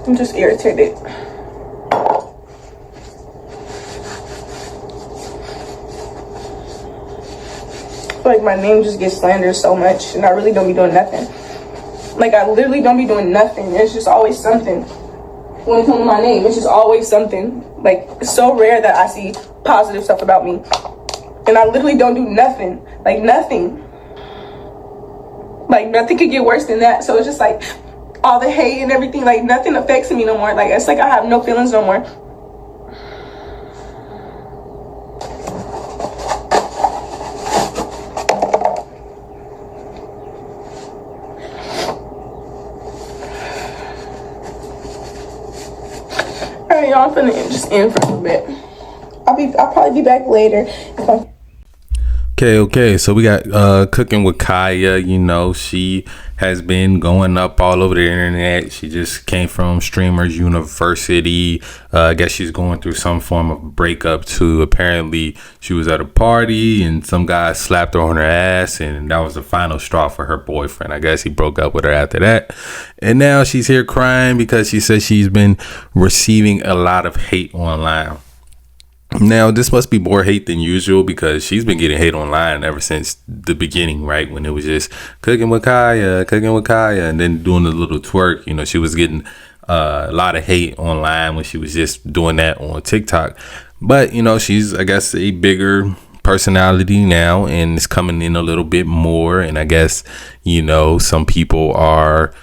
I'm just irritated. Like my name just gets slandered so much, and I really don't be doing nothing. Like I literally don't be doing nothing. It's just always something. When it comes to my name, it's just always something. Like it's so rare that I see positive stuff about me, and I literally don't do nothing. Like nothing. Like nothing could get worse than that. So it's just like all the hate and everything. Like nothing affects me no more. Like it's like I have no feelings no more. Alright, y'all, I'm finna just end for a little bit. I'll probably be back later. Okay, so we got Cooking with Kya. You know, she has been going up all over the internet. She just came from Streamers University. I guess she's going through some form of breakup too. Apparently she was at a party and some guy slapped her on her ass, and that was the final straw for her boyfriend. I guess he broke up with her after that, and now she's here crying because she says she's been receiving a lot of hate online. Now, this must be more hate than usual because she's been getting hate online ever since the beginning, right? When it was just cooking with Kya, and then doing the little twerk. You know, she was getting a lot of hate online when she was just doing that on TikTok. But, you know, she's, I guess, a bigger personality now and it's coming in a little bit more. And I guess, you know, some people are,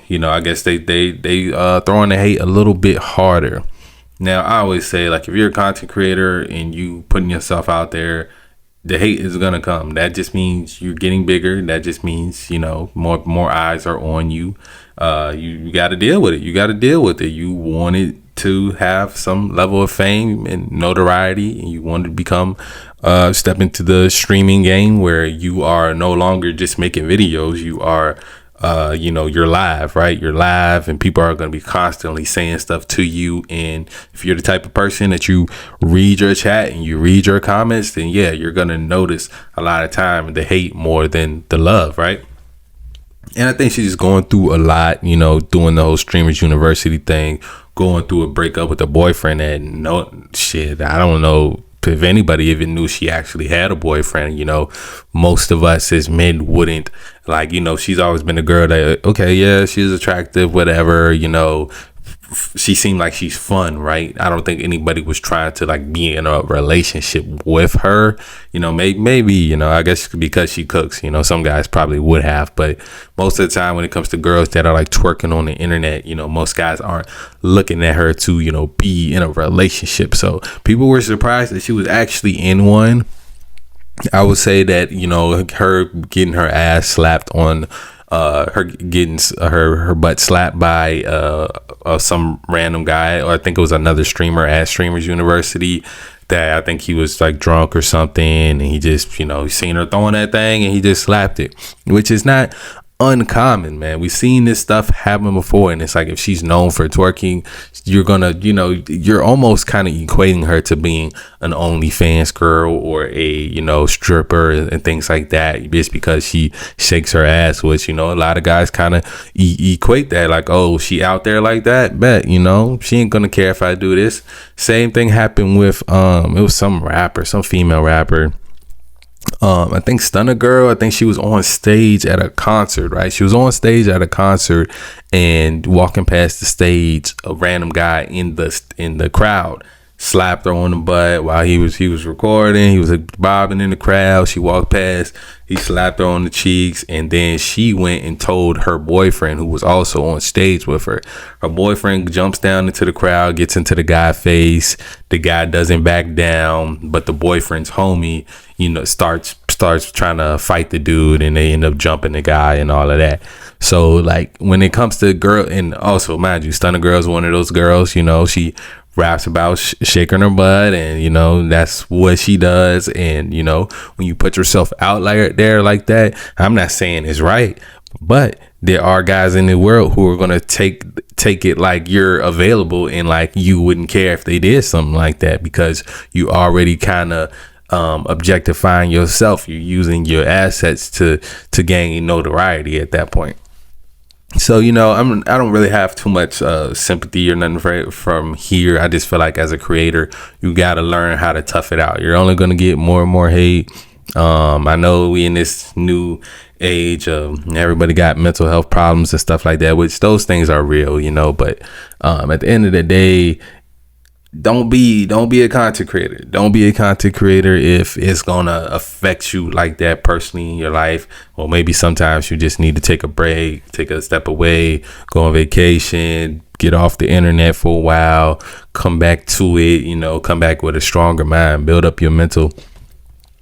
you know, I guess they throwing the hate a little bit harder. Now, I always say, like, if you're a content creator and you putting yourself out there, the hate is going to come. That just means you're getting bigger. That just means, you know, more eyes are on you. You got to deal with it. You got to deal with it. You wanted to have some level of fame and notoriety, and you wanted to become, step into the streaming game where you are no longer just making videos. You are you know, you're live, right? You're live and people are going to be constantly saying stuff to you. And if you're the type of person that you read your chat and you read your comments, then yeah, you're going to notice a lot of time the hate more than the love, right? And I think she's going through a lot, you know, doing the whole Streamers University thing, going through a breakup with a boyfriend that I don't know if anybody even knew she actually had a boyfriend. You know, most of us as men wouldn't, like, you know, she's always been a girl that, okay, yeah, she's attractive, whatever, you know, she seemed like she's fun, right? I don't think anybody was trying to like be in a relationship with her, you know. Maybe, you know, I guess because she cooks, you know, some guys probably would have, but most of the time when it comes to girls that are like twerking on the internet, you know, most guys aren't looking at her to, you know, be in a relationship. So people were surprised that she was actually in one. I would say that, you know, her getting her ass slapped on, her getting her butt slapped by some random guy, or I think it was another streamer at Streamers University, that I think he was like drunk or something, and he just, you know, seen her throwing that thing and he just slapped it, which is not uncommon, man. We've seen this stuff happen before, and it's like if she's known for twerking, you're gonna, you know, you're almost kind of equating her to being an OnlyFans girl or a, you know, stripper and things like that, just because she shakes her ass, which, you know, a lot of guys kind of equate that, like, oh, she out there like that, bet, you know, she ain't gonna care if I do this. Same thing happened with it was some female rapper. I think Stunner Girl, I think she was on stage at a concert, right? She was on stage at a concert, and walking past the stage, a random guy in the crowd slapped her on the butt while he was recording. He was bobbing in the crowd. She walked past, he slapped her on the cheeks, and then she went and told her boyfriend, who was also on stage with her. Her boyfriend jumps down into the crowd, gets into the guy's face. The guy doesn't back down, but the boyfriend's homie, you know, starts trying to fight the dude, and they end up jumping the guy and all of that. So like when it comes to girl, and also mind you, Stunner Girl is one of those girls, you know, she raps about shaking her butt, and you know, that's what she does. And you know, when you put yourself out like that, I'm not saying it's right, but there are guys in the world who are gonna take it like you're available, and like you wouldn't care if they did something like that, because you already kind of objectifying yourself. You're using your assets to gain notoriety at that point. So, you know, I don't really have too much sympathy or nothing from here. I just feel like as a creator, you got to learn how to tough it out. You're only going to get more and more hate. I know we in this new age of everybody got mental health problems and stuff like that, which those things are real, you know, but at the end of the day, don't be a content creator. Don't be a content creator if it's gonna affect you like that personally in your life. Or maybe sometimes you just need to take a break, take a step away, go on vacation, get off the internet for a while, come back to it, you know, come back with a stronger mind, build up your mental.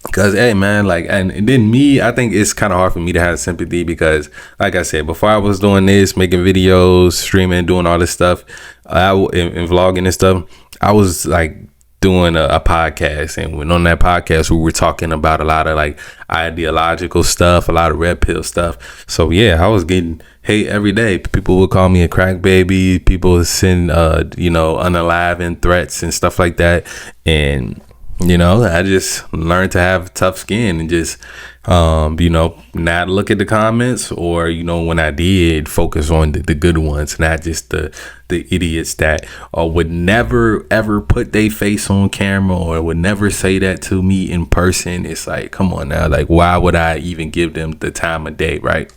Because, hey, man, like, and then me, I think it's kind of hard for me to have sympathy because, like I said, before I was doing this, making videos, streaming, doing all this stuff, and vlogging and stuff, I was like doing a podcast. And when on that podcast, we were talking about a lot of like ideological stuff, a lot of red pill stuff. So, yeah, I was getting hate every day. People would call me a crack baby. People would send, unaliving threats and stuff like that. And you know, I just learned to have tough skin and just, not look at the comments or, you know, when I did focus on the good ones, not just the idiots that would never, ever put their face on camera or would never say that to me in person. It's like, come on now, like, why would I even give them the time of day, right?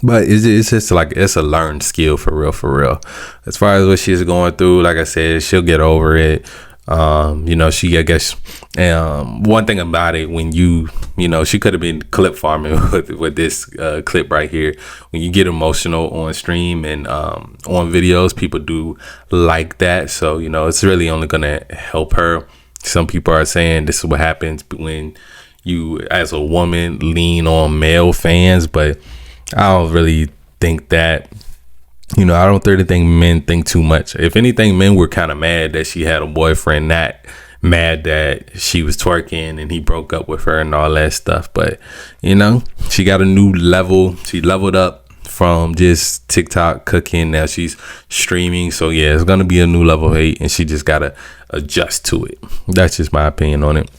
But it's just like, it's a learned skill for real. As far as what she's going through, like I said, she'll get over it. She, I guess, one thing about it, when she could have been clip farming with this clip right here. When you get emotional on stream and on videos, people do like that. So, you know, it's really only going to help her. Some people are saying this is what happens when you, as a woman, lean on male fans, but I don't really think that. You know, I don't really think men think too much. If anything, men were kind of mad that she had a boyfriend, not mad that she was twerking and he broke up with her and all that stuff. But, you know, she got a new level. She leveled up from just TikTok cooking. Now she's streaming. So, yeah, it's going to be a new level of hate and she just got to adjust to it. That's just my opinion on it.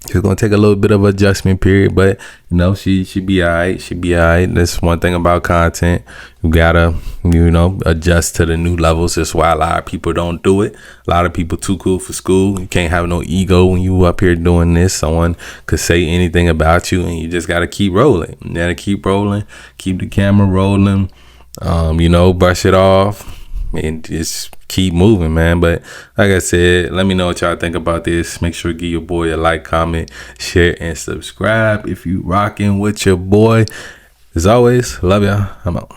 It's gonna take a little bit of adjustment period, but you know, she be alright. She be alright. That's one thing about content. You gotta, adjust to the new levels. That's why a lot of people don't do it. A lot of people too cool for school. You can't have no ego when you up here doing this. Someone could say anything about you, and you just gotta keep rolling. You gotta keep rolling. Keep the camera rolling. Brush it off. And just keep moving, man. But like I said, let me know what y'all think about this. Make sure to give your boy a like, comment, share, and subscribe if you rocking with your boy. As always, love y'all. I'm out.